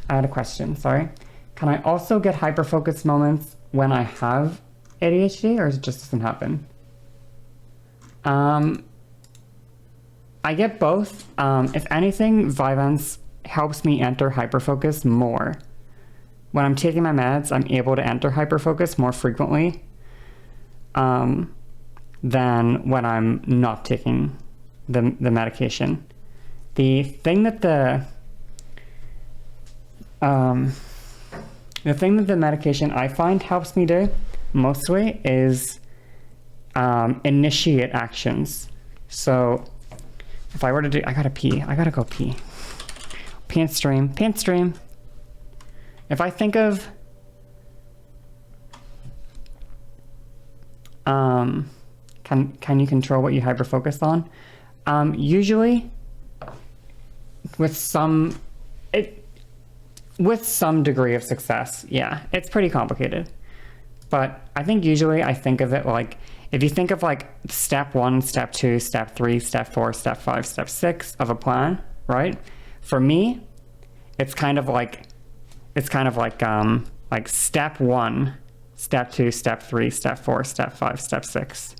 I had a question, sorry. Can I also get hyperfocus moments when I have ADHD, or it just doesn't happen? I get both. If anything, Vyvanse helps me enter hyperfocus more. When I'm taking my meds, I'm able to enter hyperfocus more frequently than when I'm not taking the medication. The thing that the medication I find helps me do mostly is initiate actions. So if I were to do, I gotta pee. I gotta go pee. Pant stream. Pant stream. If I think of can you control what you hyperfocus on? Usually with some degree of success. Yeah, it's pretty complicated. But I think usually I think of it like, if you think of like step 1, step 2, step 3, step 4, step 5, step 6 of a plan, right? For me, it's kind of like step 1, step 2, step 3, step 4, step 5, step 6.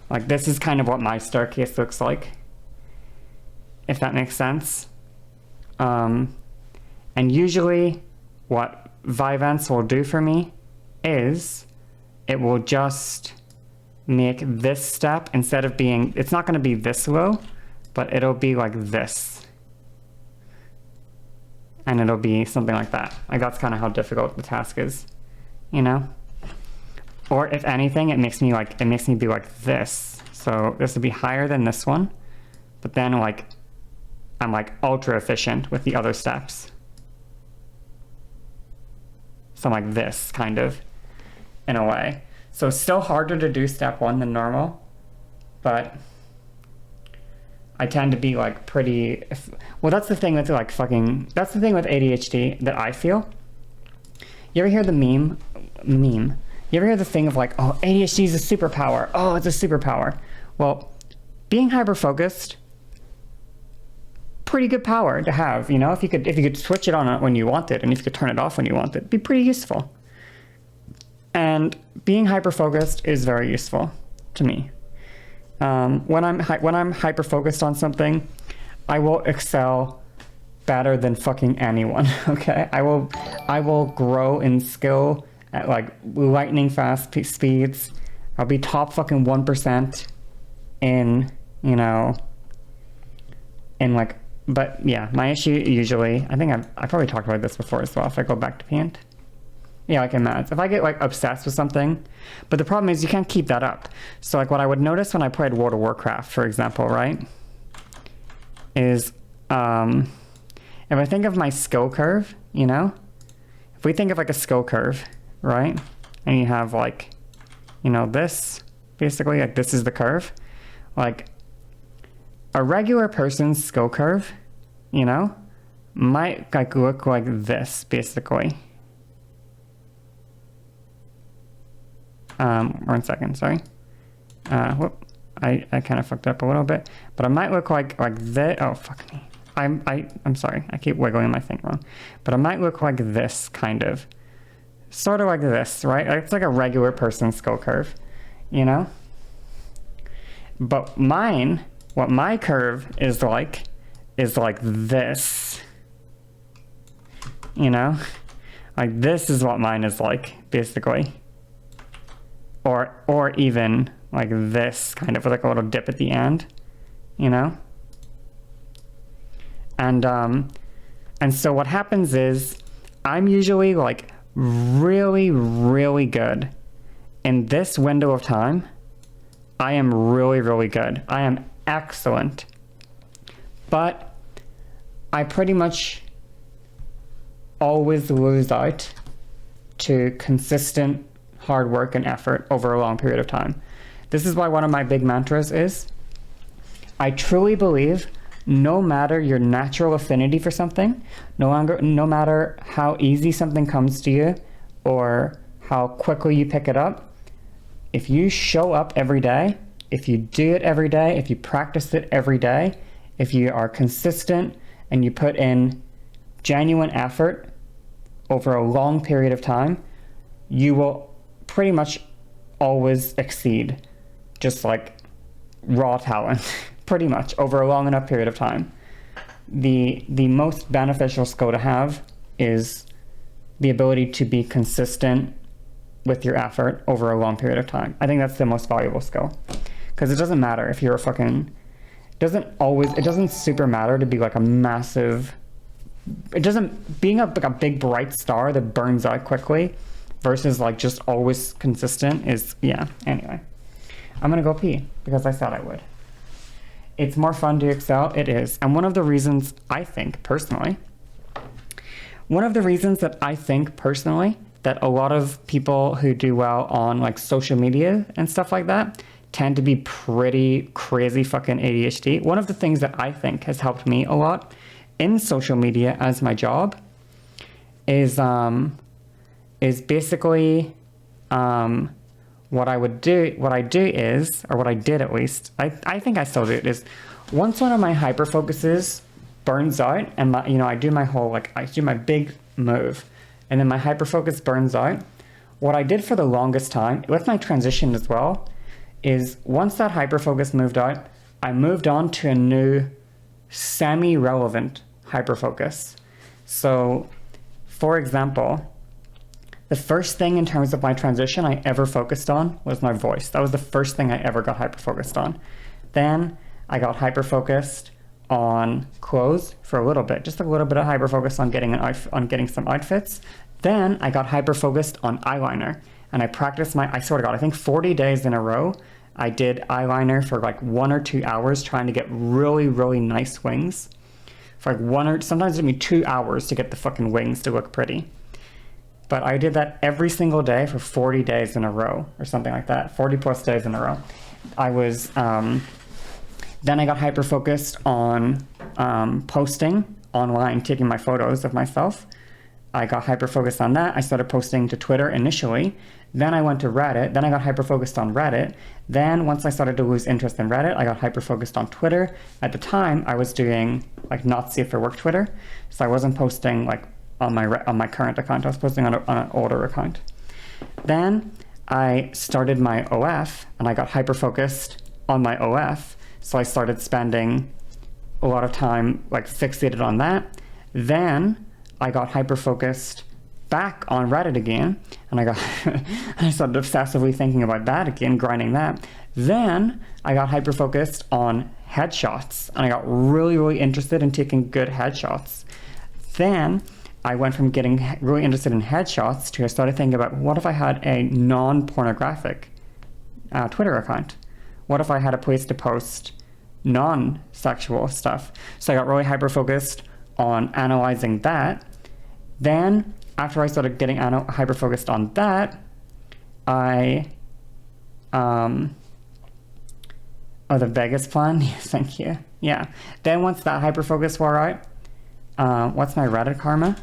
Like this is kind of what my staircase looks like, if that makes sense. And usually what Vyvanse will do for me is it will just make this step, instead of being, it's not going to be this low, but it'll be like this. And it'll be something like that. Like that's kind of how difficult the task is, you know? Or if anything, it makes me be like this. So this would be higher than this one, but then like, I'm like ultra efficient with the other steps. So I'm like this, kind of, in a way. So it's still harder to do step 1 than normal, but I tend to be like pretty, well, that's the thing with like that's the thing with ADHD that I feel. You ever hear the meme? You ever hear the thing of like, oh, ADHD is a superpower. Oh, it's a superpower. Well, being hyper-focused, pretty good power to have, you know, if you could switch it on when you want it, and if you could turn it off when you want it, it'd be pretty useful. And being hyper-focused is very useful to me. When I'm hyper-focused on something, I will excel better than fucking anyone, okay? I will grow in skill at like lightning fast speeds. I'll be top fucking 1% in, you know, in like, but yeah, my issue usually, I think I probably talked about this before as well, if I go back to paint. Yeah, like in maths. If I get like obsessed with something, but the problem is you can't keep that up. So like what I would notice when I played World of Warcraft, for example, right, is if I think of my skill curve, you know, if we think of like a skill curve, right, and you have like, you know, this, basically, like this is the curve, like a regular person's skill curve, you know, might like look like this, basically. 1 second, sorry. Whoop, I kind of fucked up a little bit, but I might look like this. Oh, fuck me. I'm sorry. I keep wiggling my thing wrong. But I might look like this, kind of. Sort of like this, right? It's like a regular person's skill curve, you know? But mine, what my curve is like this, you know? Like this is what mine is like, basically. Or even like this, kind of with like a little dip at the end, you know? And so what happens is I'm usually like really, really good. In this window of time, I am really, really good. I am excellent. But I pretty much always lose out to consistent hard work and effort over a long period of time. This is why one of my big mantras is, I truly believe no matter your natural affinity for something, no matter how easy something comes to you or how quickly you pick it up, if you show up every day, if you do it every day, if you practice it every day, if you are consistent and you put in genuine effort over a long period of time, you will pretty much always exceed just like raw talent, pretty much over a long enough period of time. The most beneficial skill to have is the ability to be consistent with your effort over a long period of time. I think that's the most valuable skill, because it doesn't matter if you're a fucking, it doesn't super matter to be like a massive, being like a big bright star that burns out quickly versus like just always consistent is, yeah, anyway. I'm gonna go pee because I said I would. It's more fun to excel, it is. And one of the reasons I think personally that a lot of people who do well on like social media and stuff like that tend to be pretty crazy fucking ADHD. One of the things that I think has helped me a lot in social media as my job is basically what I did at least, I think I still do it, is once one of my hyper focuses burns out and I do my whole, like I do my big move and then my hyper focus burns out, what I did for the longest time with my transition as well is once that hyper focus moved out, I moved on to a new semi-relevant hyper focus. So for example, the first thing in terms of my transition I ever focused on was my voice. That was the first thing I ever got hyper-focused on. Then I got hyper-focused on clothes for a little bit, just a little bit of hyper-focus on getting some outfits. Then I got hyper-focused on eyeliner, and I practiced I swear to God, I think 40 days in a row, I did eyeliner for like 1 or 2 hours trying to get really, really nice wings. For like sometimes it took me 2 hours to get the fucking wings to look pretty. But I did that every single day for 40 days in a row or something like that, 40 plus days in a row. I was, then I got hyper-focused on posting online, taking my photos of myself. I got hyper-focused on that. I started posting to Twitter initially. Then I went to Reddit. Then I got hyper-focused on Reddit. Then once I started to lose interest in Reddit, I got hyper-focused on Twitter. At the time, I was doing like not safe for work Twitter. So I wasn't posting like on my current account. I was posting on an older account. Then I started my OF and I got hyper-focused on my OF. So I started spending a lot of time like fixated on that. Then I got hyper-focused back on Reddit again, and I started obsessively thinking about that again, grinding that. Then I got hyper-focused on headshots, and I got really, really interested in taking good headshots. Then I went from getting really interested in headshots to I started thinking about what if I had a non-pornographic Twitter account? What if I had a place to post non-sexual stuff? So I got really hyper-focused on analyzing that. Then after I started getting hyper-focused on that, the Vegas plan? Yes, thank you. Yeah. Then once that hyper-focus wore out, what's my Reddit karma?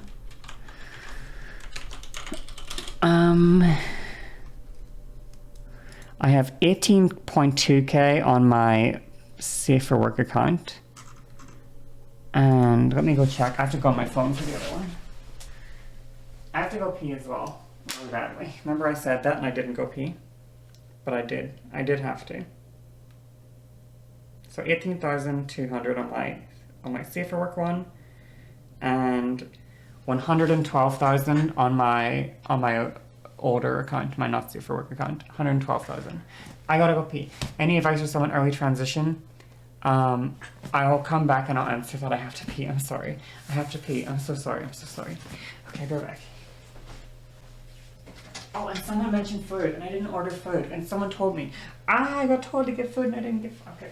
I have 18.2k on my Safe for Work account. And let me go check. I have to go on my phone for the other one. I have to go pee as well, really badly. Remember I said that and I didn't go pee? But I did. I did have to. So 18,200 on my Safe for Work one, and 112,000 on my older account, my not Safe for Work account. 112,000. I gotta go pee. Any advice for someone early transition? I'll come back and I'll answer that. I have to pee. I'm sorry. I have to pee. I'm so sorry. I'm so sorry. Okay, go back. Oh, and someone mentioned food, and I didn't order food, and someone told me, I got told to get food, and I didn't get. Okay.